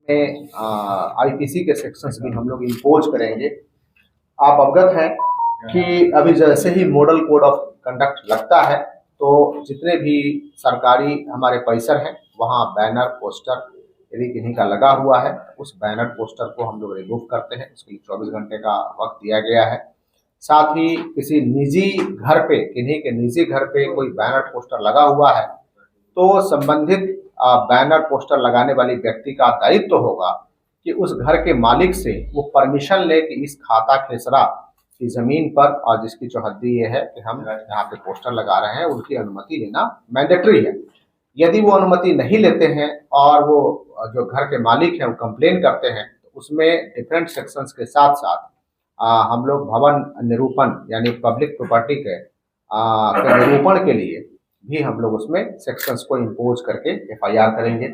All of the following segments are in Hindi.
में आईपीसी के सेक्शंस भी हम लोग इम्पोज करेंगे। आप अवगत हैं कि अभी जैसे ही मॉडल कोड ऑफ कंडक्ट लगता है तो जितने भी सरकारी हमारे परिसर हैं वहाँ बैनर पोस्टर यदि किन्हीं का लगा हुआ है उस बैनर पोस्टर को हम लोग रिमूव करते हैं। उसके लिए 24 घंटे का वक्त दिया गया है। साथ ही किसी निजी घर पे, किन्हीं के निजी घर पे कोई बैनर पोस्टर लगा हुआ है तो संबंधित बैनर पोस्टर लगाने वाली व्यक्ति का दायित्व होगा कि उस घर के मालिक से वो परमिशन ले कि इस खाता खेसरा की जमीन पर, और जिसकी चौहद्दी ये है कि हम यहाँ पे पोस्टर लगा रहे हैं, उनकी अनुमति लेना मैंडेटरी है। यदि वो अनुमति नहीं लेते हैं और वो जो घर के मालिक हैं वो कंप्लेन करते हैं तो उसमें डिफरेंट सेक्शंस के साथ साथ हम लोग भवन निरूपण यानी पब्लिक प्रॉपर्टी के निरूपण के लिए भी हम लोग उसमें सेक्शंस को इम्पोज करके एफआईआर करेंगे।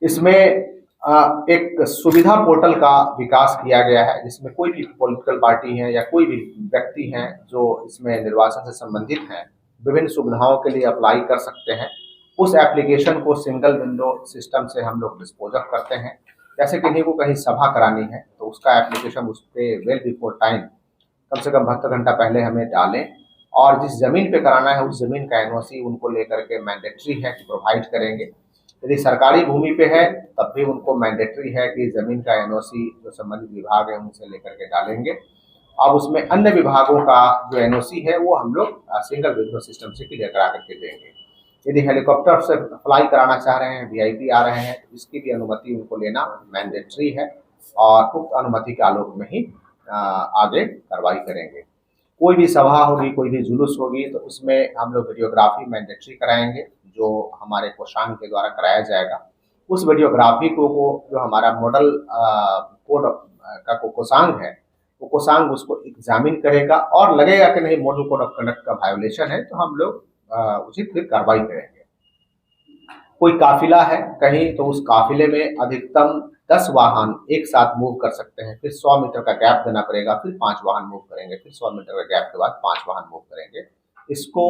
इसमें एक सुविधा पोर्टल का विकास किया गया है जिसमें कोई भी पॉलिटिकल पार्टी है या कोई भी व्यक्ति हैं जो इसमें निर्वाचन से संबंधित हैं विभिन्न सुविधाओं के लिए अप्लाई कर सकते हैं। उस एप्लीकेशन को सिंगल विंडो सिस्टम से हम लोग डिस्पोज ऑफ करते हैं। जैसे किन्हीं को कहीं सभा करानी है तो उसका एप्लीकेशन उस पर वेल बिफोर टाइम, कम से कम 72 घंटा पहले हमें डालें, और जिस जमीन पे कराना है उस जमीन का एनओसी उनको लेकर के मैंडेटरी है कि प्रोवाइड करेंगे। यदि सरकारी भूमि पे है तब भी उनको मैंडेटरी है कि जमीन का एनओसी जो संबंधित विभाग है उनसे लेकर के डालेंगे। अब उसमें अन्य विभागों का जो एनओसी है वो हम लोग सिंगल विंडो सिस्टम से क्लियर करा करके देंगे। यदि हेलीकॉप्टर से फ्लाई कराना चाह रहे हैं, वीआईपी आ रहे हैं, तो इसकी भी अनुमति उनको लेना मैंडेटरी है और उक्त अनुमति के आलोक में ही आगे कार्रवाई करेंगे। कोई भी सभा होगी, कोई भी जुलूस होगी तो उसमें हम लोग वीडियोग्राफी मैंडेटरी कराएंगे जो हमारे कोषांग के द्वारा कराया जाएगा। उस वीडियोग्राफी को जो हमारा मॉडल कोड का कोषांग है वो कोषांग उसको एग्जामिन करेगा और लगेगा कि नहीं मॉडल कोड ऑफ कंडक्ट का वायोलेशन है तो हम लोग उचित फिर कार्रवाई करेंगे। कोई काफिला है कहीं तो उस काफिले में अधिकतम 10 वाहन एक साथ मूव कर सकते हैं, फिर 100 मीटर का गैप देना पड़ेगा, फिर 5 वाहन मूव करेंगे, फिर 100 मीटर का गैप के बाद 5 वाहन मूव करेंगे। इसको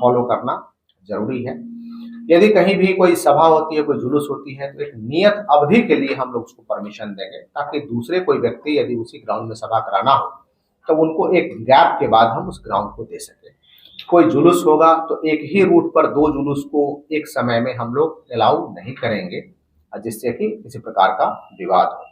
फॉलो करना जरूरी है। यदि कहीं भी कोई सभा होती है, कोई जुलूस होती है तो एक नियत अवधि के लिए हम लोग उसको परमिशन देंगे ताकि दूसरे कोई व्यक्ति यदि उसी ग्राउंड में सभा कराना हो तो उनको एक गैप के बाद हम उस ग्राउंड को दे सकें। कोई जुलूस होगा तो एक ही रूट पर 2 जुलूस को एक समय में हम लोग अलाउ नहीं करेंगे जिससे कि किसी प्रकार का विवाद हो।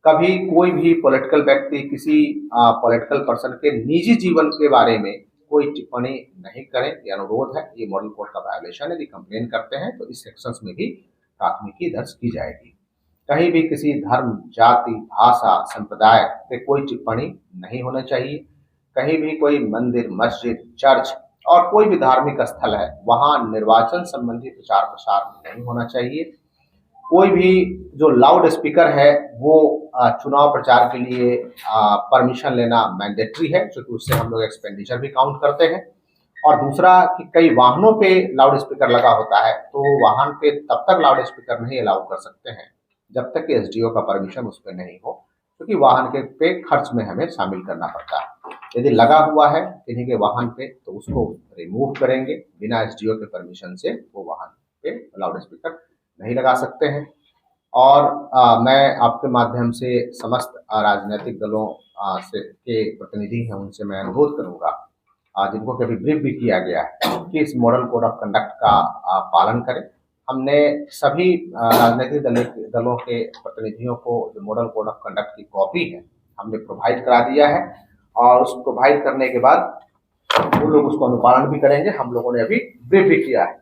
कभी कोई भी पॉलिटिकल व्यक्ति किसी पॉलिटिकल पर्सन के निजी जीवन के बारे में कोई टिप्पणी नहीं करें, ये अनुरोध है। ये मॉडल कोड का वायोलेशन है। यदि कंप्लेन करते हैं तो इस सेक्शंस में भी प्राथमिकी दर्ज की जाएगी। कहीं भी किसी धर्म, जाति, भाषा, संप्रदाय पे कोई टिप्पणी नहीं होना चाहिए। कहीं भी कोई मंदिर, मस्जिद, चर्च और कोई भी धार्मिक स्थल है वहाँ निर्वाचन संबंधी प्रचार प्रसार नहीं होना चाहिए। कोई भी जो लाउड स्पीकर है वो चुनाव प्रचार के लिए परमिशन लेना मैंडेटरी है क्योंकि उससे हम लोग एक्सपेंडिचर भी काउंट करते हैं। और दूसरा कि कई वाहनों पे लाउड स्पीकर लगा होता है तो वाहन पे तब तक लाउड स्पीकर नहीं अलाउ कर सकते हैं जब तक कि एसडीओ का परमिशन उस पर नहीं हो, क्योंकि वाहन के पे खर्च में हमें शामिल करना पड़ता है। यदि लगा हुआ है किन्हीं के वाहन पे तो उसको रिमूव करेंगे। बिना एसडीओ के परमिशन से वो वाहन पे लाउड स्पीकर नहीं लगा सकते हैं। और मैं आपके माध्यम से समस्त राजनीतिक दलों से के प्रतिनिधि हैं उनसे मैं अनुरोध करूंगा जिनको कभी ब्रीफ भी किया गया है कि इस मॉडल कोड ऑफ कंडक्ट का पालन करें। हमने सभी राजनीतिक दलों के प्रतिनिधियों को जो मॉडल कोड ऑफ कंडक्ट की कॉपी है हमने प्रोवाइड करा दिया है और उस प्रोवाइड करने के बाद वो लोग उसको अनुपालन भी करेंगे। हम लोगों ने अभी ब्रीफ भी किया है।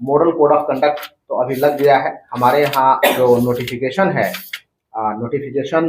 मॉडल कोड ऑफ कंडक्ट तो अभी लग गया है। हमारे यहाँ जो नोटिफिकेशन है, नोटिफिकेशन